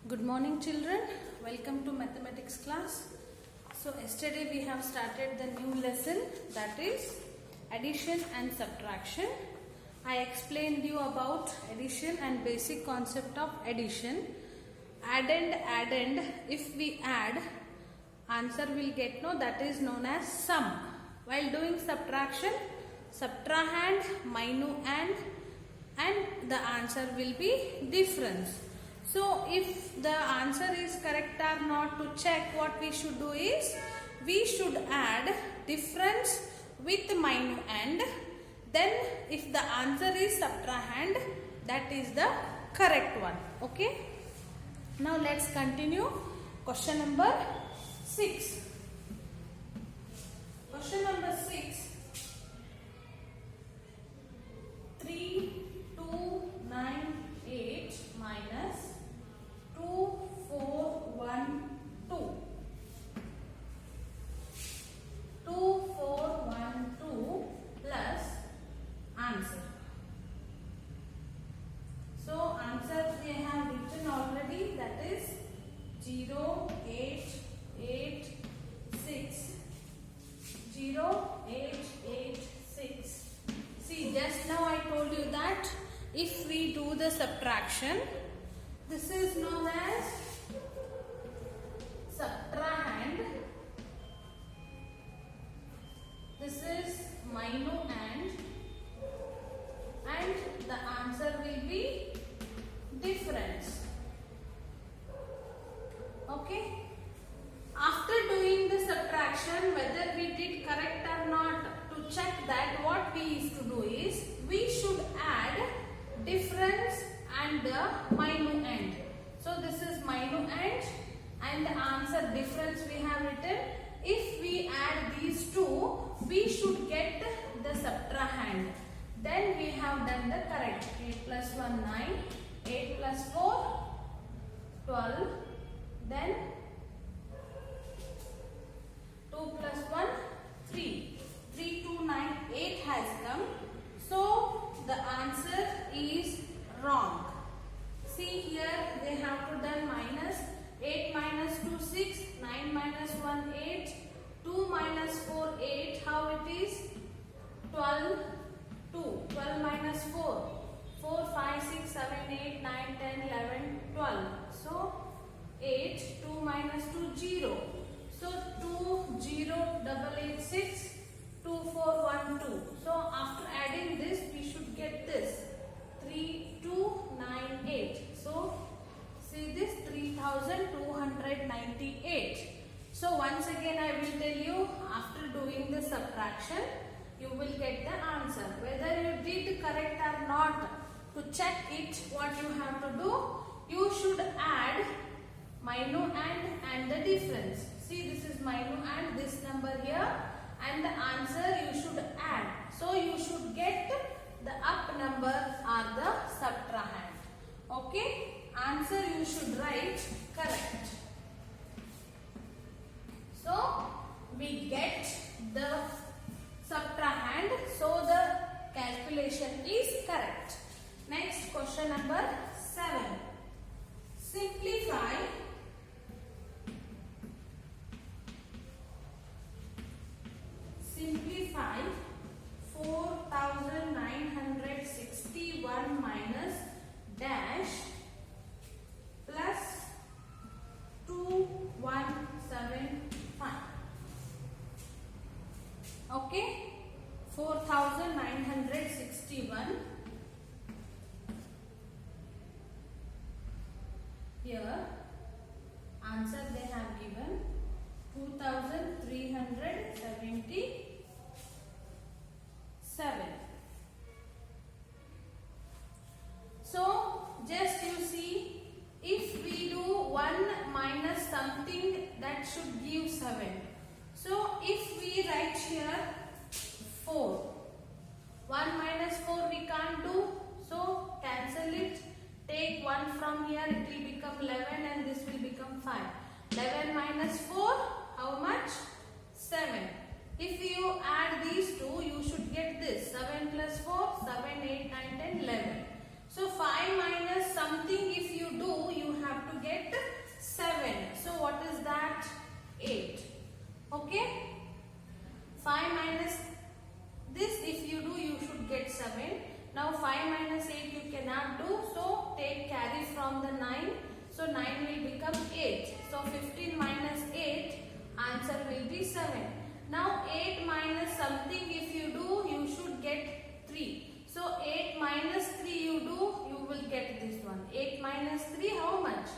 Good morning children, welcome to mathematics class. So yesterday we have started the new lesson, that is addition and subtraction. I explained you about addition and basic concept of addition. Add and if we add, answer will get no, that is known as sum. While doing subtraction, subtrahend, minuend, and the answer will be difference. So if the answer is correct or not, to check what we should do is, we should add difference with minuend. Then if the answer is subtrahend, that is the correct one. Okay. Now let's continue. Question number 6. Question number 6. 3298 minus 2412. 2412 plus answer. So answer they have written already, that is 0886. 0886. See, just now I told you that if we do the subtraction, this is known as subtrahend. This is minuend, and the answer will be difference. Okay. After doing the subtraction, whether we did correct or not, to check that, what we used to do is, we should add difference and the minuend. So this is minuend and the answer difference we have written. If we add these two, we should get the subtrahend. Then we have done the correct. 8 plus 1 9, 8 plus 4 12, then 2 plus 1 3. 3 2 9 8 has come. So the answer is wrong. See here, they have to done minus. 8 minus 2 6, 9 minus 1 8, 2 minus 4 8. How it is? 12 2. 12 minus 4, 4 5 6 7 8 9 10 11 12. So 8, 2 minus 2 0. So 2 0 886, 2 4 1 2. So after adding this, we should get this 3298. So see this 3298. So once again I will tell you, after doing the subtraction, you will get the answer. Whether you did correct or not, to check it, what you have to do, you should add minuend and the difference. See, this is minuend, this number here, and the answer you should add. So you should get the up number or the subtrahend. Okay? Answer you should write correct. So we get the subtrahend, so the calculation is correct. Next, question number 7. Simplify 4961 minus dash plus 2175. Okay, 4961. Here answer they have given 2377. So just you see, if we do 1 minus something, that should give 7. So if we write here 4, 1 minus 4 we can't do, so cancel it. Take 1 from here, it will become 11 and this will become 5. 11 minus 4, how much? 7. If you add these two, you should get this. 7 plus 4, 7, 8, 9, 10, 11. So 5 minus something if you do, you have to get So 9 will become 8. So 15 minus 8, answer will be 7. Now 8 minus something if you do, you should get 3. So 8 minus 3 you do, you will get this one. 8 minus 3 how much?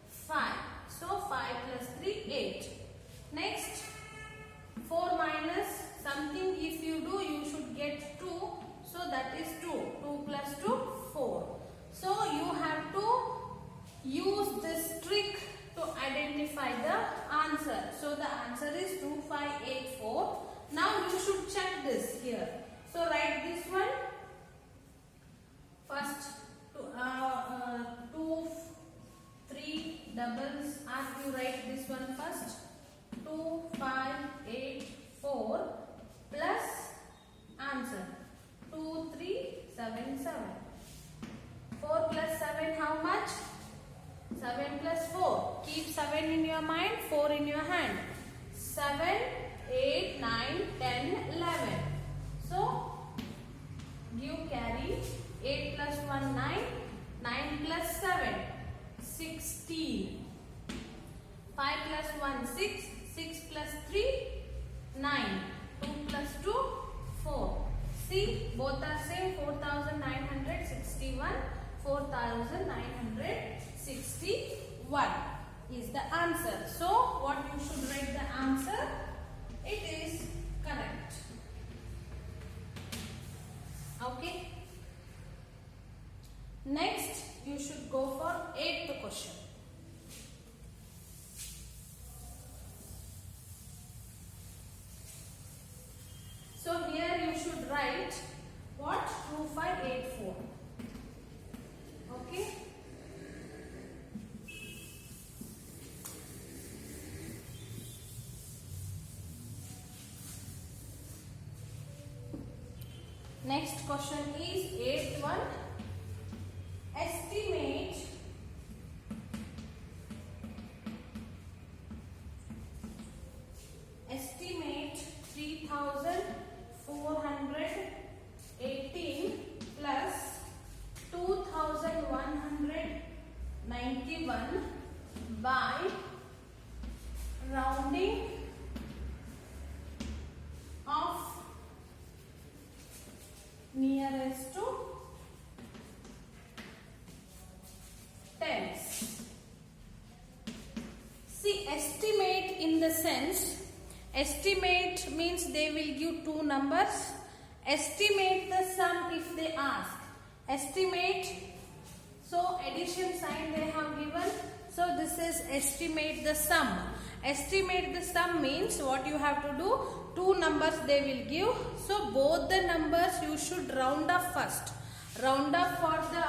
5. So 5 plus 3, 8. Next, 4 minus something if you do, you should get 2. So that is 2. 2 plus 2, 4. So you have to use this trick to identify the answer. So the answer is 2584. Now you should check this here. So write this one. First 2, 3 doubles. Ask you write this one first. 2, 5, 8, 4 plus answer 2, 3, 7, 7. 4 plus 7 how much? 7 plus 4. Keep 7 in your mind, 4 in your hand. 7, 8, 9, 10, 11. So give carry. 8 plus 1, 9. 9 plus 7, 16. 5 plus 1, 6. 6 plus 3, 9. 2 plus 2, 4. See, both are same. 4961. 4961 is the answer. So, what you should write the answer? It is correct. Okay. Next, you should go for 8th question. So, here you should write what? 2584. Okay. Next question is 8th one. Estimate 3418 plus 2191 by rounding of nearest to tens. See, estimate in the sense, estimate means they will give two numbers. Estimate the sum if they ask. Estimate, so addition sign they have given. So this is estimate the sum. Estimate the sum means what you have to do, two numbers they will give. So both the numbers you should round up first. Round up for the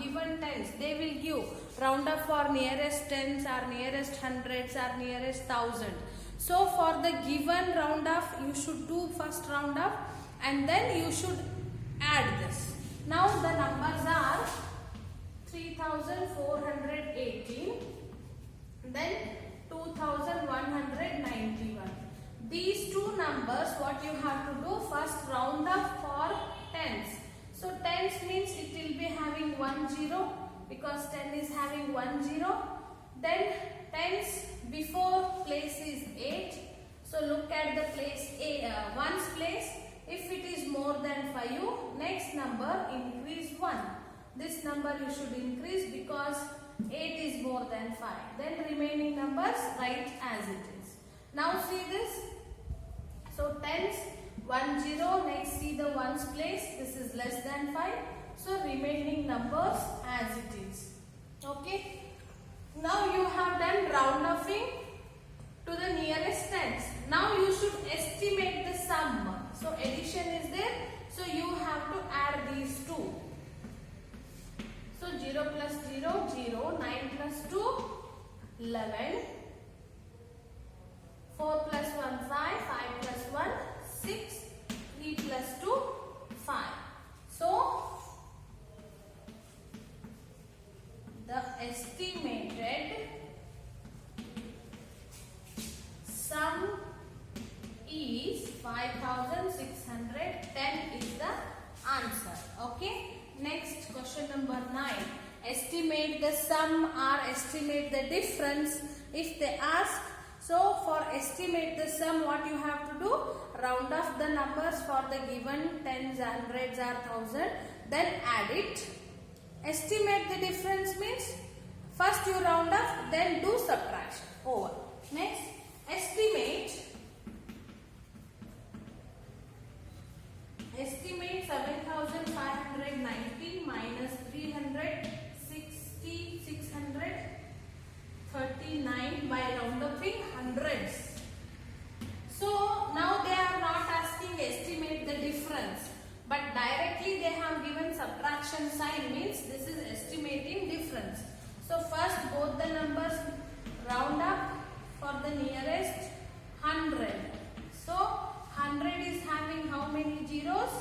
given tens. They will give round up for nearest tens or nearest hundreds or nearest thousand. So for the given round up you should do first round up and then you should add this. Now the numbers are 3418, then 2191. These two numbers what you have to do, first round up for tens. So tens means it will be having 10 because 10 is having 10. Then tens before place is 8. So look at the place ones place. If it is more than 5, next number increase 1. This number you should increase because 8 is more than 5. Then remaining numbers write as it is. Now see this. So tens 10, next see the ones place. This is less than 5. So remaining numbers as it is. Okay. Now you have done round offing to the nearest tens. Now you should estimate the sum. So addition is there. So you have to add these two. So 0 plus 0, 0. 9 plus 2, 11. 4 plus 1, 5. 5 plus 1, 6. 3 plus 2, 5. So the estimated sum is 5610 is the answer. Okay. Next question number 9. estimate the sum or estimate the difference if they ask. So for estimate the sum, what you have to do? Round off the numbers for the given tens, hundreds or thousand, then add it. Estimate the difference means first you round off, then do subtraction. Over. Next, estimate 7,590 minus 360, 639 by round upping hundreds. So now they are not asking estimate the difference, but directly they have given subtraction sign, means this is estimating difference. So first both the numbers round up for the nearest 100. So 100 is having how many zeros?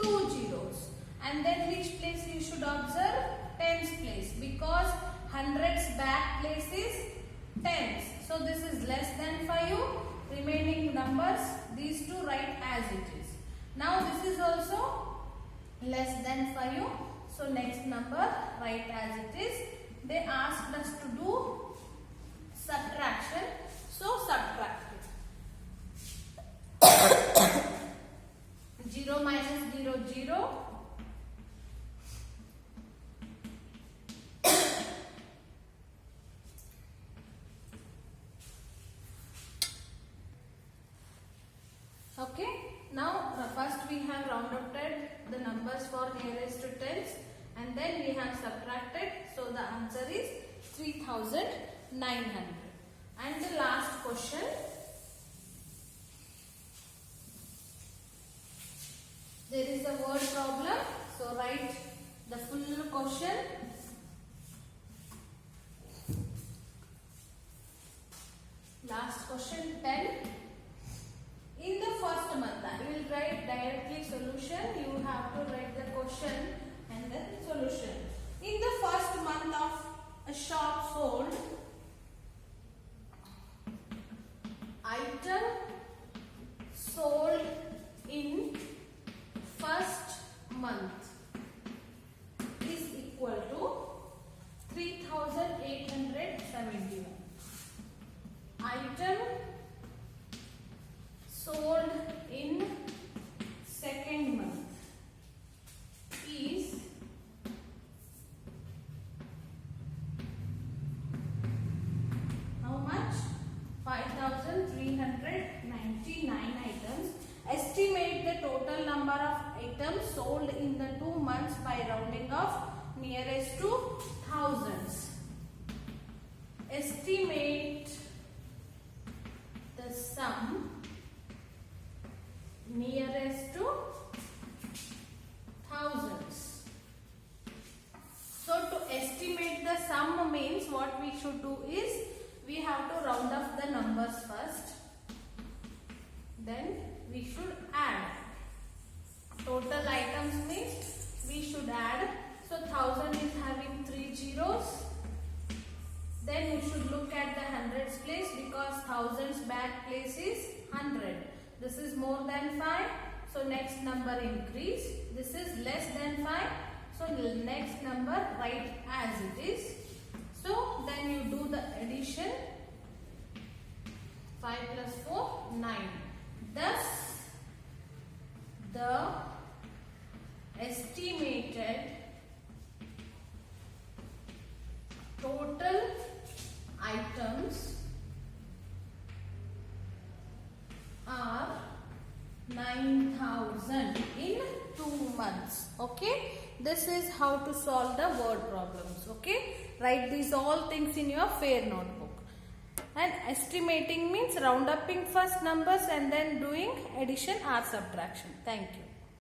2 zeros. And then which place you should observe? Tens place, because hundreds back place is tens. So this is less than 5. Remaining numbers, these two write as it is. Now this is also less than 5. So next number write as it is. They asked us to do subtraction. So subtract it. 0 minus 0, 0. Okay. Now first we have rounded the numbers for nearest to tens, and then we have subtracted. So the answer is 3,900. And the last question. There is a word problem. So write the full question. Last question 10. In the first month, I will write directly solution. You have to write the question and then solution. In the first month of a shop sold, item sold in first month is equal to 3,871. Item sold in second month is how much? 5,399 items. Estimate the total number of items sold in the 2 months by rounding off nearest to thousands. Estimate the sum nearest to thousands. So to estimate the sum means what we should do is we have to round off the numbers first. Then we should add. Total items means we should add. So 1000 is having 3 zeros. Then you should look at the hundreds place, because thousands back place is 100. This is more than 5. So next number increase. This is less than 5. So the next number write as it is. So then you do the addition. 5 plus 4, 9. Thus, the estimated total items are 9,000 in 2 months. Okay. This is how to solve the word problems. Okay. Write these all things in your fair notebook. And estimating means round upping first numbers and then doing addition or subtraction. Thank you.